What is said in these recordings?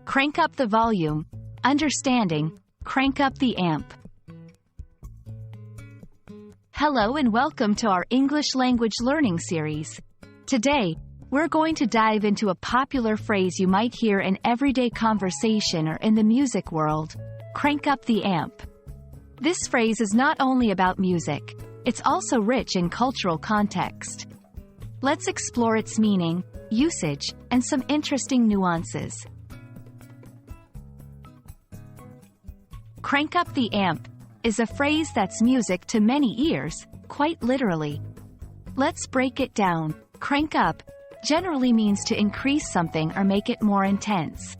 Crank up the volume. Understanding, crank up the amp. Hello and welcome to our English language learning series. Today, we're going to dive into a popular phrase you might hear in everyday conversation or in the music world: crank up the amp. This phrase is not only about music, it's also rich in cultural context. Let's explore its meaning, usage, and some interesting nuances. Crank up the amp is a phrase that's music to many ears, quite literally. Let's break it down. Crank up generally means to increase something or make it more intense.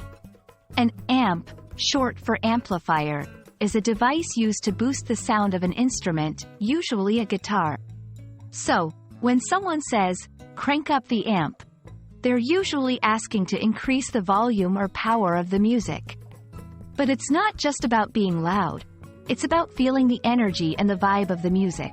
An amp, short for amplifier, is a device used to boost the sound of an instrument, usually a guitar. So, when someone says, crank up the amp, they're usually asking to increase the volume or power of the music. But it's not just about being loud. It's about feeling the energy and the vibe of the music.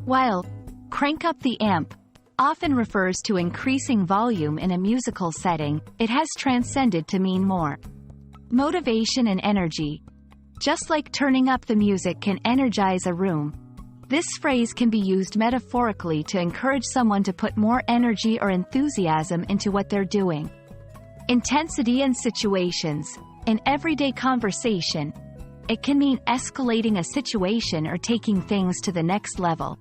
While crank up the amp often refers to increasing volume in a musical setting, it has transcended to mean more. Motivation and energy. Just like turning up the music can energize a room, this phrase can be used metaphorically to encourage someone to put more energy or enthusiasm into what they're doing. Intensity and situations. In everyday conversation, it can mean escalating a situation or taking things to the next level.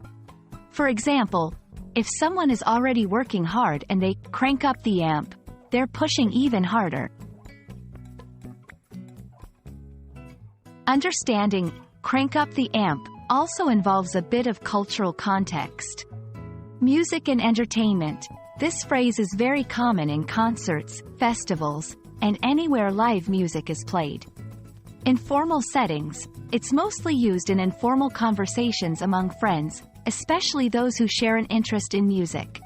For example, if someone is already working hard and they crank up the amp, they're pushing even harder. Understanding crank up the amp also involves a bit of cultural context. Music and entertainment. This phrase is very common in concerts, festivals, and anywhere live music is played. In formal settings, it's mostly used in informal conversations among friends, especially those who share an interest in music.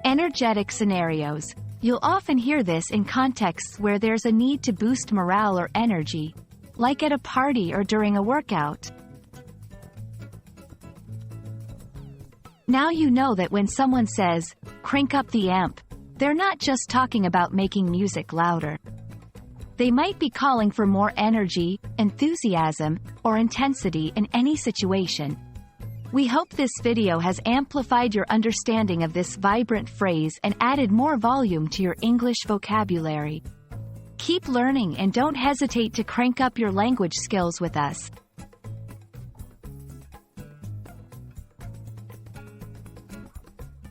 Energetic scenarios. You'll often hear this in contexts where there's a need to boost morale or energy, like at a party or during a workout. Now you know that when someone says, crank up the amp, they're not just talking about making music louder. They might be calling for more energy, enthusiasm, or intensity in any situation. We hope this video has amplified your understanding of this vibrant phrase and added more volume to your English vocabulary. Keep learning and don't hesitate to crank up your language skills with us.